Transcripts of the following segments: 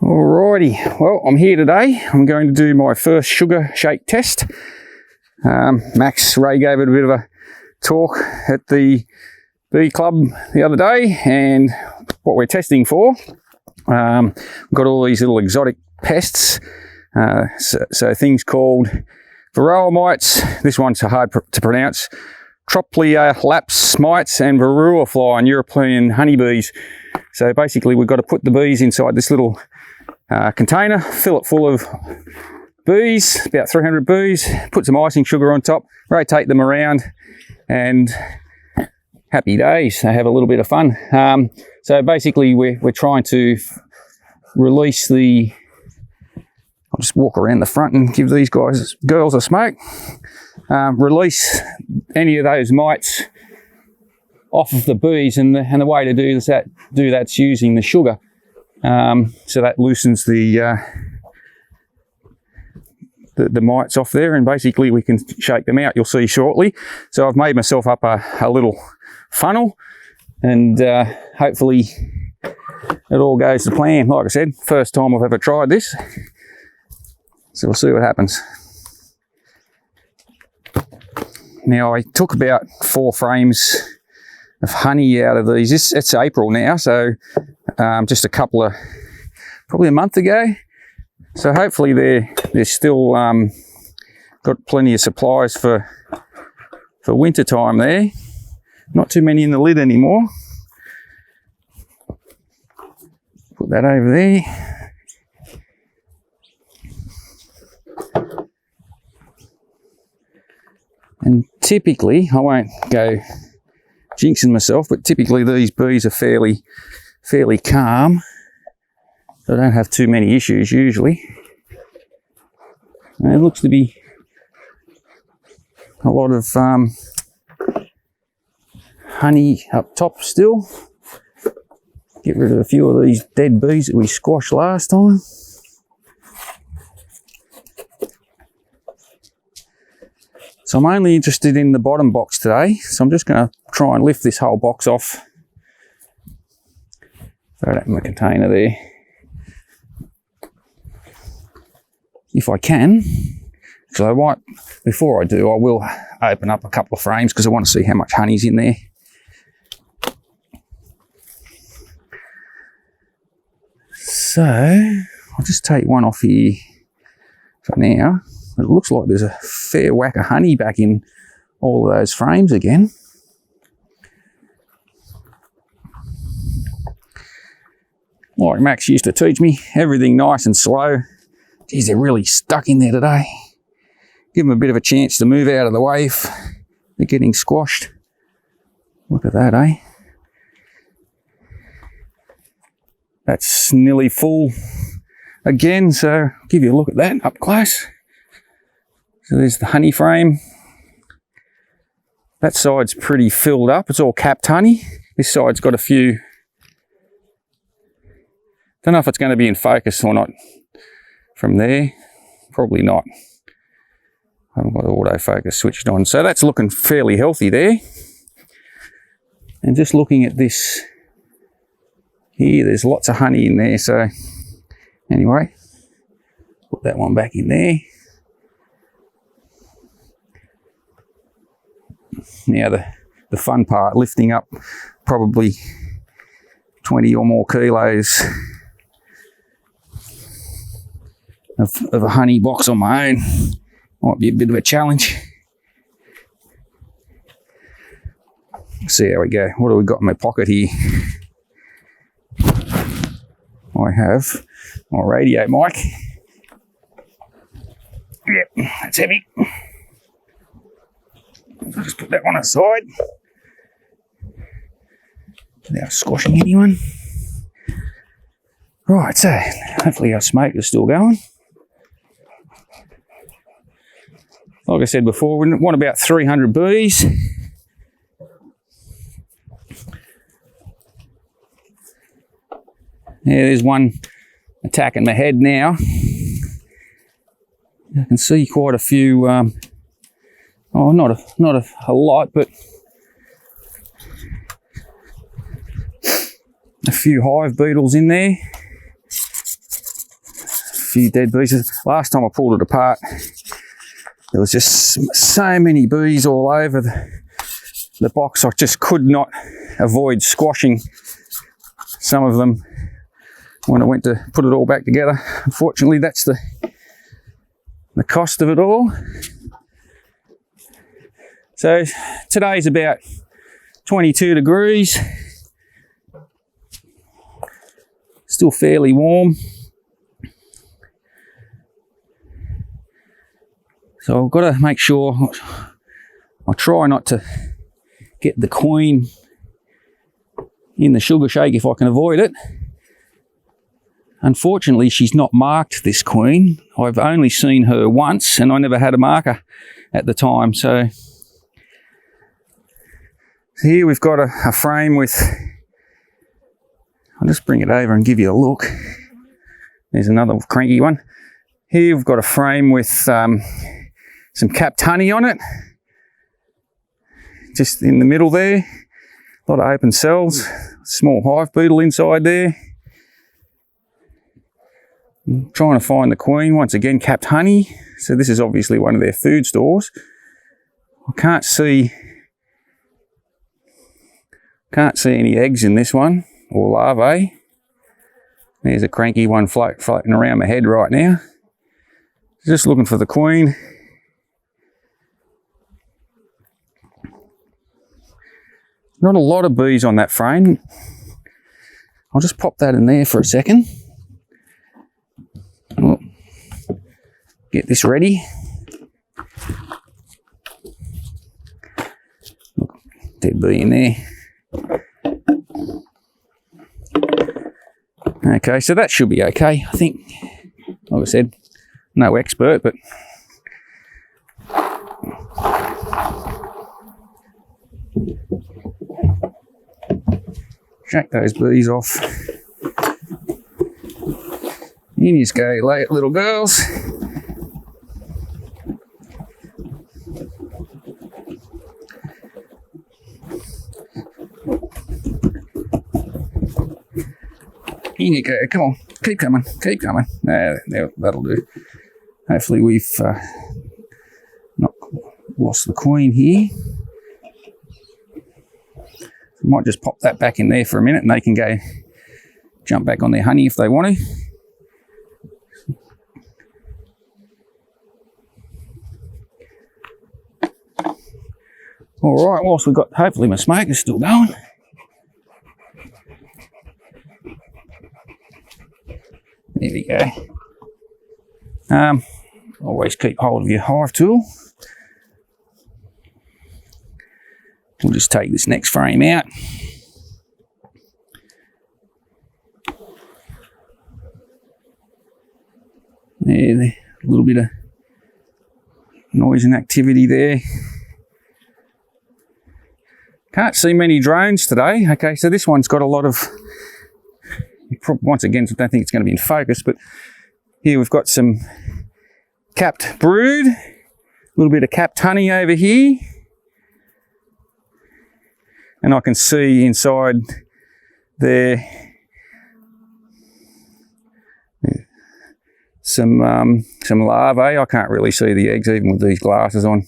Alrighty, well, I'm here today. I'm going to do my first sugar shake test. Max Ray gave it a bit of a talk at the bee club the other day, and what we're testing for. We've got all these little exotic pests, so things called varroa mites. This one's hard to pronounce. Troplia laps mites and varroa fly and European honeybees. So basically we've got to put the bees inside this little container, fill it full of bees, about 300 bees, put some icing sugar on top, rotate them around, and happy days. They have a little bit of fun. So basically we're trying to release the, I'll just walk around the front and give these girls a smoke. Release any of those mites off of the bees, and the way to do that's using the sugar. So that loosens the mites off there, and basically we can shake them out. You'll see shortly. So I've made myself up a little funnel, and hopefully it all goes to plan. Like I said, first time I've ever tried this, so we'll see what happens. Now I took about 4 frames of honey out of these. It's April now, so just a couple of, probably a month ago. So hopefully they're still got plenty of supplies for winter time there. Not too many in the lid anymore. Put that over there. And typically, I won't go jinxing myself, but typically these bees are fairly calm. They don't have too many issues usually. And it looks to be a lot of honey up top still. Get rid of a few of these dead bees that we squashed last time. So I'm only interested in the bottom box today, so I'm just going to try and lift this whole box off. Throw that in the container there. If I can, so I might, before I do, I will open up a couple of frames because I want to see how much honey's in there. So I'll just take one off here for now. It looks like there's a fair whack of honey back in all of those frames again. Like Max used to teach me, everything nice and slow. Geez, they're really stuck in there today. Give them a bit of a chance to move out of the way if they're getting squashed. Look at that, eh? That's nearly full again, so I'll give you a look at that up close. So there's the honey frame. That side's pretty filled up. It's all capped honey. This side's got a few. Don't know if it's going to be in focus or not from there. Probably not. I haven't got the autofocus switched on. So that's looking fairly healthy there. And just looking at this here, there's lots of honey in there. So anyway, put that one back in there. Now the fun part, lifting up probably 20 or more kilos of a honey box on my own. Might be a bit of a challenge. Let's see how we go. What do we got in my pocket here? I have my radio mic. Yep, that's heavy. I'll just put that one aside without squashing anyone. Right, so hopefully our smoke is still going. Like I said before, we want about 300 bees. Yeah, there's one attacking my head now. I can see quite a few, not a lot, but a few hive beetles in there. few dead bees. Last time I pulled it apart, there was just so many bees all over the box. I just could not avoid squashing some of them when I went to put it all back together. Unfortunately, that's the cost of it all. So today's about 22 degrees. Still fairly warm. So I've got to make sure I try not to get the queen in the sugar shake if I can avoid it. Unfortunately, she's not marked, this queen. I've only seen her once and I never had a marker at the time. So here we've got a frame with, I'll just bring it over and give you a look. There's another cranky one. Here we've got a frame with some capped honey on it. Just in the middle there. A lot of open cells. Small hive beetle inside there. I'm trying to find the queen. Once again, capped honey. So this is obviously one of their food stores. I can't see any eggs in this one, or larvae. There's a cranky one floating around my head right now. Just looking for the queen. Not a lot of bees on that frame. I'll just pop that in there for a second. Oh, get this ready. Look, dead bee in there. Okay, so that should be okay, I think. Like I said, no expert, but shake those bees off. In you go, lay it, little girls. In you go, come on, keep coming, keep coming. That'll do. Hopefully we've not lost the queen here. We might just pop that back in there for a minute and they can go jump back on their honey if they want to. All right, whilst we've got, hopefully my smoke is still going. There we go. Always keep hold of your hive tool. We'll just take this next frame out. There, a little bit of noise and activity there. Can't see many drones today. Okay, so this one's got a lot of, once again, I don't think it's going to be in focus, but here we've got some capped brood, a little bit of capped honey over here. And I can see inside there some larvae. I can't really see the eggs even with these glasses on.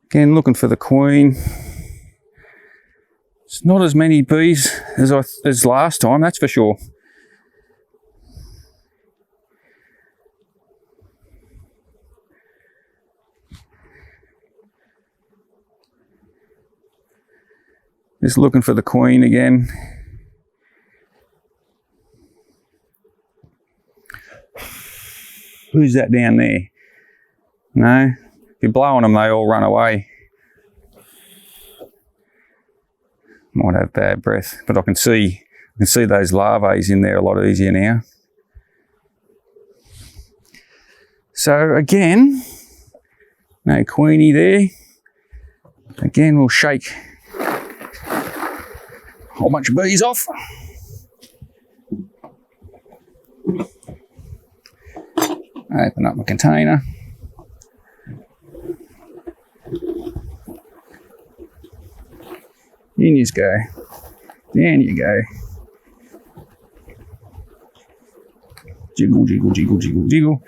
Again, looking for the queen. It's not as many bees as last time, that's for sure. Just looking for the queen again. Who's that down there? No? If you're blowing them, they all run away. Might have bad breath, but I can see those larvae in there a lot easier now. So again, no queenie there. Again, we'll shake a whole bunch of bees off. Open up my container. In you go. Down you go. Jiggle, jiggle, jiggle, jiggle, jiggle.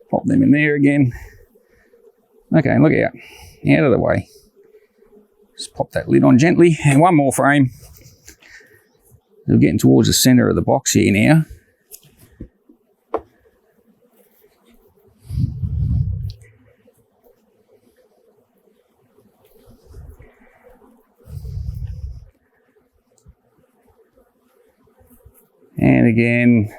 Pop them in there again. Okay, look out of the way. Just pop that lid on gently, and one more frame. We're getting towards the centre of the box here now. And again,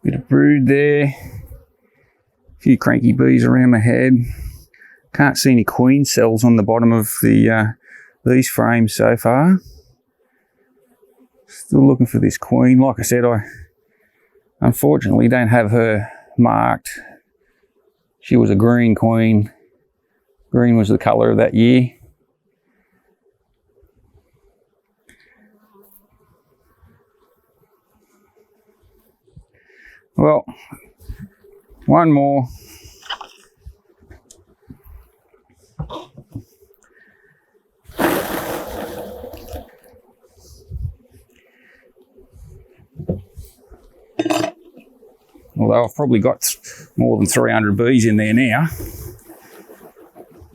bit of brood there. A few cranky bees around my head. Can't see any queen cells on the bottom of these frames so far. Still looking for this queen. Like I said, I unfortunately don't have her marked. She was a green queen. Green was the colour of that year. Well, one more. Although I've probably got more than 300 bees in there now.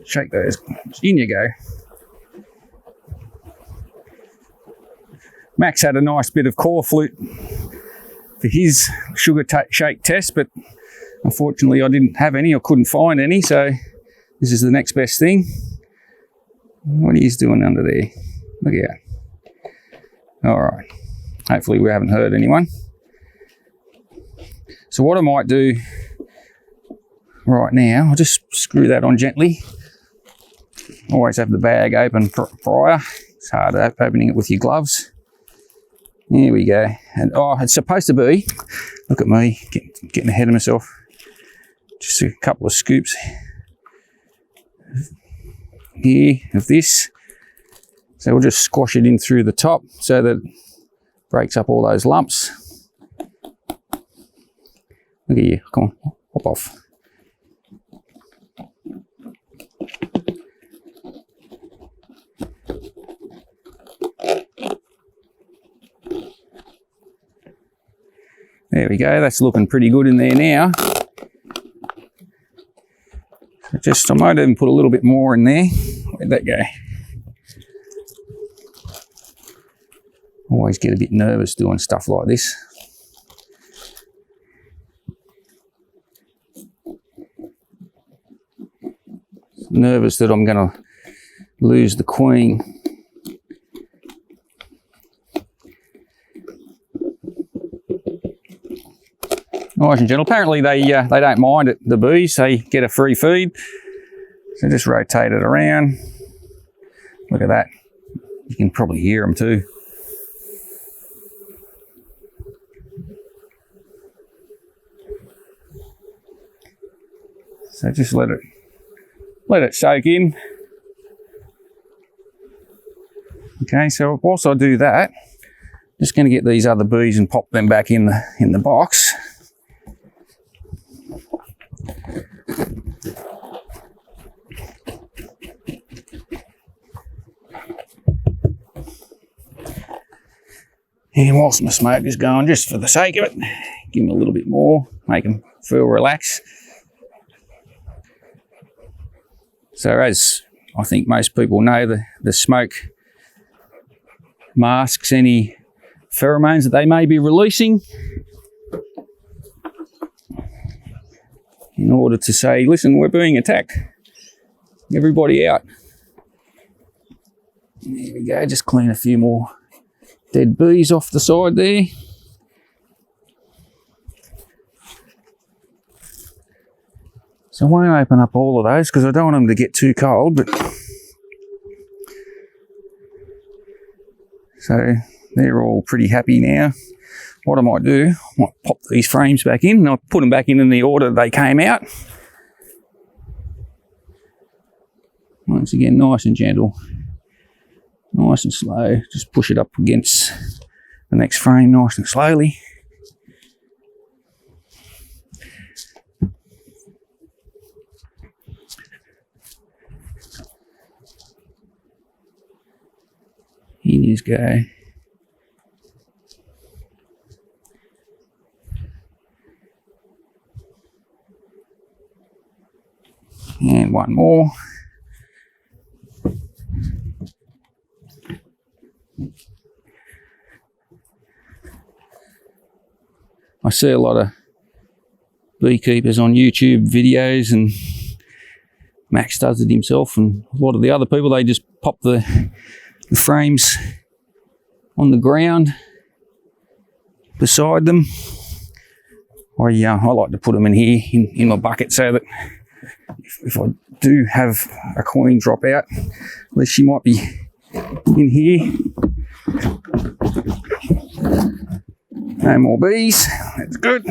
Shake those. In you go. Max had a nice bit of core flute for his sugar shake test, but unfortunately I didn't have any, I couldn't find any, so this is the next best thing. What are you doing under there? Look out. Alright, hopefully we haven't hurt anyone. So what I might do right now, I'll just screw that on gently. Always have the bag open prior. It's hard opening it with your gloves. Here we go. And oh, it's supposed to be, look at me, getting ahead of myself. Just a couple of scoops here of this. So we'll just squash it in through the top so that it breaks up all those lumps. Look at you, come on, hop off. There we go, that's looking pretty good in there now. I might even put a little bit more in there. Where'd that go? Always get a bit nervous doing stuff like this. Nervous that I'm going to lose the queen. Nice and gentle. Apparently they don't mind it, the bees. They get a free feed. So just rotate it around. Look at that. You can probably hear them too. So just let it soak in. Okay, so whilst I do that, just going to get these other bees and pop them back in the box. And whilst my smoke is going, just for the sake of it, give them a little bit more, make them feel relaxed. So as I think most people know, the smoke masks any pheromones that they may be releasing in order to say, listen, we're being attacked. Everybody out. There we go, just clean a few more dead bees off the side there. So I won't open up all of those because I don't want them to get too cold, but so they're all pretty happy now. What I might do, I might pop these frames back in and I'll put them back in the order they came out. Once again, nice and gentle. Nice and slow. Just push it up against the next frame nice and slowly. In you go. And one more. I see a lot of beekeepers on YouTube videos, and Max does it himself, and a lot of the other people, they just pop the frames on the ground beside them. I like to put them in here in my bucket, so that if I do have a queen drop out, at least she might be in here. No more bees. That's good.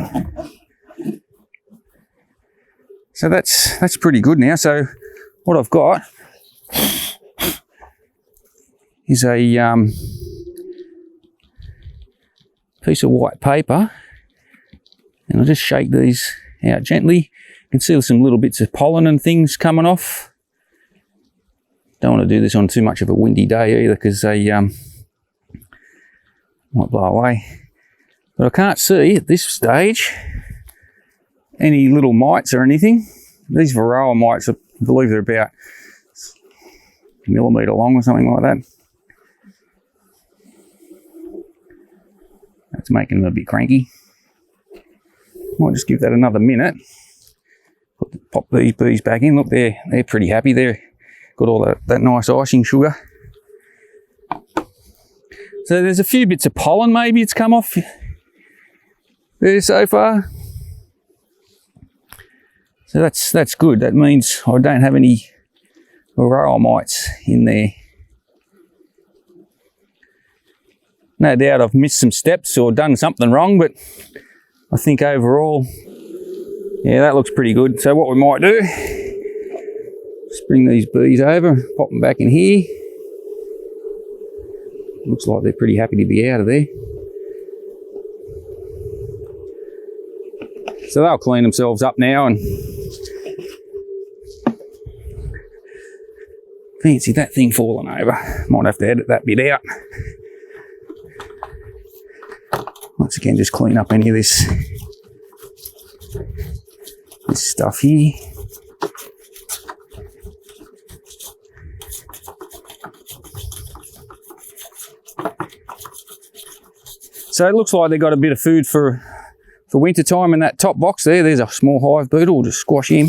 So that's pretty good now. So what I've got is a piece of white paper, and I'll just shake these out gently. You can see some little bits of pollen and things coming off. Don't want to do this on too much of a windy day either, because they might blow away. But I can't see at this stage any little mites or anything. These varroa mites, I believe they're about a millimetre long or something like that. That's making them a bit cranky. Might just give that another minute. Pop these bees back in. Look, they're pretty happy. They've got all that nice icing sugar. So there's a few bits of pollen maybe it's come off there so far. So that's good. That means I don't have any varroa mites in there. No doubt I've missed some steps or done something wrong, but I think overall, yeah, that looks pretty good. So what we might do, just bring these bees over, pop them back in here. Looks like they're pretty happy to be out of there. So they'll clean themselves up now, and fancy that thing falling over. Might have to edit that bit out. Once again, just clean up any of this stuff here. So it looks like they've got a bit of food for winter time in that top box there. There's a small hive beetle. We'll just squash him.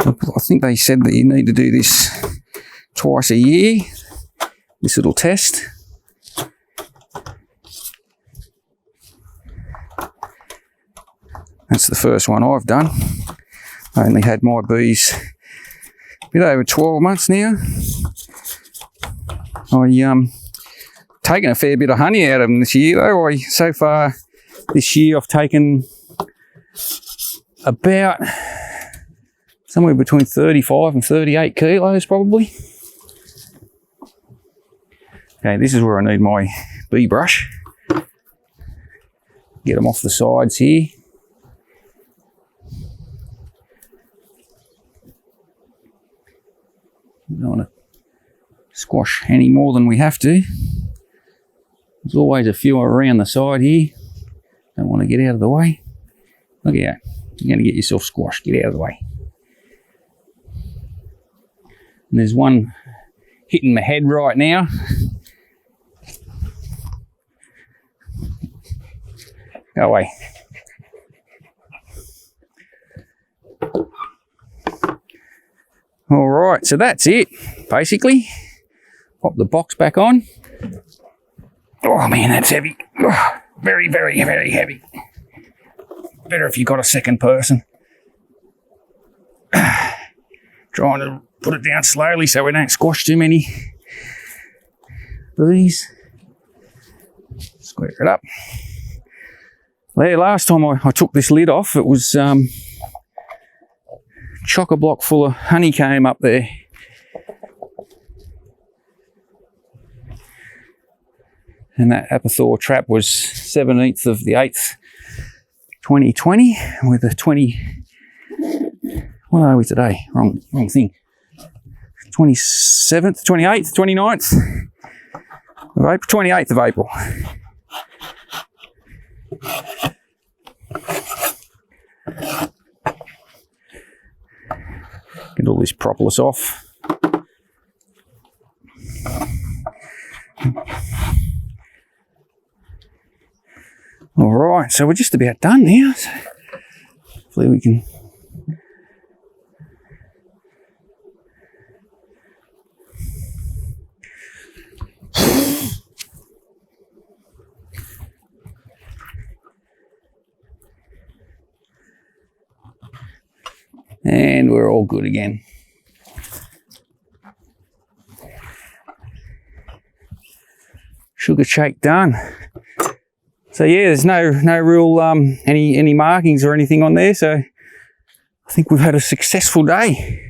I think they said that you need to do this twice a year, this little test. That's the first one I've done. I only had my bees a bit over 12 months now. I've taken a fair bit of honey out of them this year though. So far this year I've taken about somewhere between 35 and 38 kilos probably. Okay, this is where I need my bee brush. Get them off the sides here. Don't want to squash any more than we have to. There's always a few around the side here. Don't want to get out of the way. Look out, you're going to get yourself squashed. Get out of the way. And there's one hitting my head right now. Go away. All right, so that's it, basically. Pop the box back on. Oh man, that's heavy. Oh, very, very, very heavy. Better if you've got a second person. Trying to put it down slowly so we don't squash too many bees. Square it up. There, last time I took this lid off, it was chock-a-block full of honeycomb up there. And that Apithor trap was 17th of the 8th, 2020, with a what are we today? Wrong thing. 27th, 28th, 29th of April, 28th of April. Get all this propolis off. All right, so we're just about done now. So hopefully we can. And we're all good again. Sugar shake done. So yeah, there's no real any markings or anything on there. So I think we've had a successful day.